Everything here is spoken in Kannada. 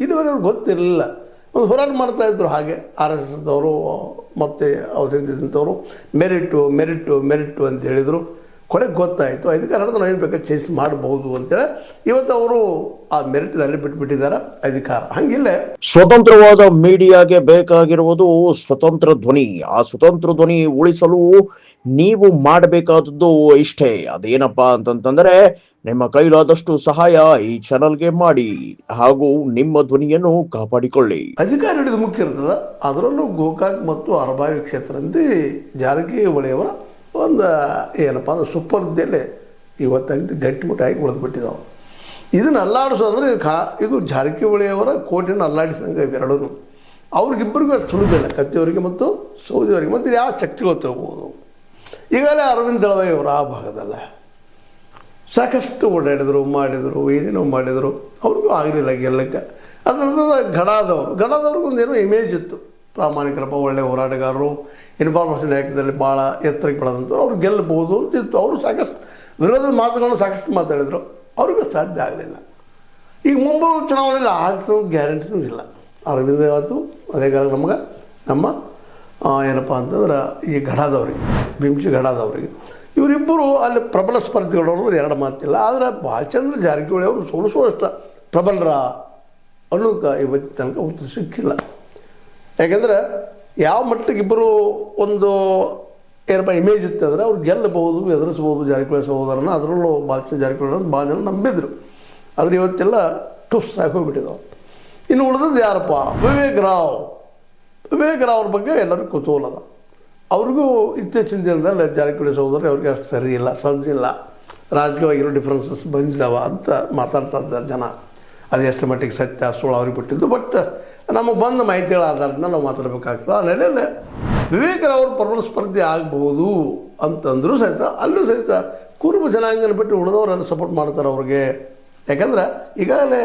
ಇದುವರೆಗೆ ಅವ್ರಿಗೆ ಗೊತ್ತಿರಲಿಲ್ಲ. ಒಂದು ಹೋರಾಟ ಮಾಡ್ತಾಯಿದ್ರು ಹಾಗೆ RSS ಅವರು ಮತ್ತು ಔಷಧಿಂಥವರು ಮೆರಿಟು ಅಂತ ಹೇಳಿದರು. ಕೊನೆಗೆ ಗೊತ್ತಾಯಿತು ಅಧಿಕಾರ ನಾವು ಏನು ಬೇಕಾದ್ರೆ ಚೇಂಜ್ ಮಾಡಬಹುದು ಅಂತೇಳಿ ಇವತ್ತು ಅವರು ಆ ಮೆರಿಟ್ನಲ್ಲಿ ಬಿಟ್ಬಿಟ್ಟಿದ್ದಾರೆ ಅಧಿಕಾರ. ಹಂಗಿಲ್ಲ, ಸ್ವತಂತ್ರವಾದ ಮೀಡಿಯಾಗೆ ಬೇಕಾಗಿರುವುದು ಸ್ವತಂತ್ರ ಧ್ವನಿ. ಆ ಸ್ವತಂತ್ರ ಧ್ವನಿ ಉಳಿಸಲು ನೀವು ಮಾಡಬೇಕಾದದ್ದು ಇಷ್ಟೇ. ಅದೇನಪ್ಪಾ ಅಂತಂತಂದ್ರೆ ನಿಮ್ಮ ಕೈಲಾದಷ್ಟು ಸಹಾಯ ಈ ಚಾನಲ್ಗೆ ಮಾಡಿ ಹಾಗೂ ನಿಮ್ಮ ಧ್ವನಿಯನ್ನು ಕಾಪಾಡಿಕೊಳ್ಳಿ. ಅಧಿಕಾರ ಹಿಡಿದು ಮುಖ್ಯ ಇರ್ತದೆ. ಅದರಲ್ಲೂ ಗೋಕಾಕ್ ಮತ್ತು ಅರಬಾವಿ ಕ್ಷೇತ್ರದಂತೆ ಜಾರಕಿಹೊಳಿಯವರ ಒಂದು ಏನಪ್ಪ ಅಂದ್ರೆ ಸುಪರ್ದೆಲೆ ಇವತ್ತಾಗಿದ್ದು ಗಟ್ಟಿಮುಟ್ಟಾಗಿ ಉಳಿದ್ಬಿಟ್ಟಿದ್ದಾವೆ. ಇದನ್ನು ಅಲ್ಲಾಡಿಸೋದ್ರೆ ಇದು ಜಾರಕಿಹೊಳಿಯವರ ಕೋಟೆಯನ್ನು ಅಲ್ಲಾಡಿಸಂಗೆ ಇವೆರಡೂ. ಅವ್ರಿಗಿಬ್ಬರಿಗೂ ಅಷ್ಟು ಸುಲಭ ಕತ್ತಿಯವರಿಗೆ ಮತ್ತು ಸೌದಿಯವರಿಗೆ ಮತ್ತು ಯಾವ ಶಕ್ತಿಗಳು ತಗೋಬೋದು. ಈಗಾಗಲೇ ಅರವಿಂದ್ ದಳವಾಯಿ ಅವರು ಆ ಭಾಗದಲ್ಲ ಸಾಕಷ್ಟು ಓಡಾಡಿದರು ಏನೇನೋ ಮಾಡಿದರು, ಅವ್ರಿಗೂ ಆಗಲಿಲ್ಲ ಗೆಲ್ಲಕ್ಕೆ. ಅದ್ರ ನಂತರ ಗಡಾದವ್ರಿಗೊಂದೇನೋ ಇಮೇಜ್ ಇತ್ತು, ಪ್ರಾಮಾಣಿಕರಪ್ಪ, ಒಳ್ಳೆಯ ಹೋರಾಟಗಾರರು, ಇನ್ಫಾರ್ಮೇಷನ್ ಆ್ಯಕ್ಟ್ದಲ್ಲಿ ಭಾಳ ಎತ್ತರಕ್ಕೆ ಬೆಳೆದಂಥವ್ರು, ಅವ್ರು ಗೆಲ್ಲಬಹುದು ಅಂತಿತ್ತು. ಅವರು ಸಾಕಷ್ಟು ವಿರೋಧದ ಮಾತುಗಳನ್ನು ಸಾಕಷ್ಟು ಮಾತಾಡಿದರು, ಅವ್ರಿಗೂ ಸಾಧ್ಯ ಆಗಲಿಲ್ಲ. ಈಗ ಮುಂಬರುವ ಚುನಾವಣೆಯಲ್ಲಿ ಆಗ್ತದೆ ಗ್ಯಾರಂಟಿನೂ ಇಲ್ಲ. ಅರವಿಂದ ಆಯಿತು, ಅದೇ ಕಾಲ ನಮ್ಮ ಏನಪ್ಪ ಅಂತಂದ್ರೆ ಈ ಭೀಮ್ಸಿ ಗಡಾದವರಿಗೆ ಇವರಿಬ್ಬರು ಅಲ್ಲಿ ಪ್ರಬಲ ಸ್ಪರ್ಧಿಗಳು ಅನ್ನೋದು ಎರಡು ಮಾತಿಲ್ಲ. ಆದರೆ ಭಾಳಚಂದ್ರ ಜಾರಕಿಹೊಳಿ ಅವರು ಸೋಲಿಸುವಷ್ಟು ಪ್ರಬಲರ ಅನ್ನೋದಕ್ಕೆ ಇವತ್ತಿನ ತನಕ ಉತ್ತರ ಸಿಕ್ಕಿಲ್ಲ. ಯಾಕೆಂದರೆ ಯಾವ ಮಟ್ಟಿಗೆ ಇಬ್ಬರು ಒಂದು ಏನಪ್ಪ ಇಮೇಜ್ ಇತ್ತು ಅಂದರೆ ಅವ್ರು ಗೆಲ್ಲಬಹುದು, ಎದುರಿಸ್ಬೋದು ಜಾರಕಿಹೊಳಿ ಸಹೋದರನ. ಅದರಲ್ಲೂ ಭಾಳಚಂದ್ರ ಜಾರಕಿಹೊಳಿ ಅಂತ ಭಾಳ ಜನ ನಂಬಿದ್ರು. ಆದರೆ ಇವತ್ತೆಲ್ಲ ಟುಸ್ ಹೋಗ್ಬಿಟ್ಟಿದ್ದಾವೆ. ಇನ್ನು ಉಳಿದದ್ದು ಯಾರಪ್ಪ? ವಿವೇಕ್ ರಾವ್ ಅವ್ರ ಬಗ್ಗೆ ಎಲ್ಲರಿಗೂ ಕುತೂಹಲ ಅದ. ಅವ್ರಿಗೂ ಇತ್ತೀಚಿನ ದಿನದಲ್ಲಿ ಜಾರಕಿಹೊಳಿ ಸಹೋದರ ಅವ್ರಿಗೆ ಅಷ್ಟು ಸರಿ ಇಲ್ಲ, ಸಜ್ಜಿಲ್ಲ, ರಾಜಕೀಯವಾಗಿರೋ ಡಿಫ್ರೆನ್ಸಸ್ ಬಂದಿದ್ದಾವ ಅಂತ ಮಾತಾಡ್ತಾ ಇದ್ದಾರೆ ಜನ. ಅದು ಎಷ್ಟು ಮಟ್ಟಿಗೆ ಸತ್ಯ ಸುಳ್ಳು ಅವ್ರಿಗೆ ಬಿಟ್ಟಿದ್ದು. ಬಟ್ ನಮಗೆ ಬಂದ ಮಾಹಿತಿಗಳ ಆಧಾರದ ನಾವು ಮಾತಾಡಬೇಕಾಗ್ತದೆ. ಆ ನೆಲೆಯಲ್ಲೇ ವಿವೇಕ್ ರಾವ್ ಪ್ರಬಲ ಸ್ಪರ್ಧೆ ಆಗಬಹುದು ಅಂತಂದರೂ ಸಹಿತ ಅಲ್ಲೂ ಸಹಿತ ಕುರುಬ ಜನಾಂಗನ ಬಿಟ್ಟು ಉಳಿದವರೆಲ್ಲ ಸಪೋರ್ಟ್ ಮಾಡ್ತಾರೆ ಅವ್ರಿಗೆ. ಯಾಕಂದ್ರೆ ಈಗಾಗಲೇ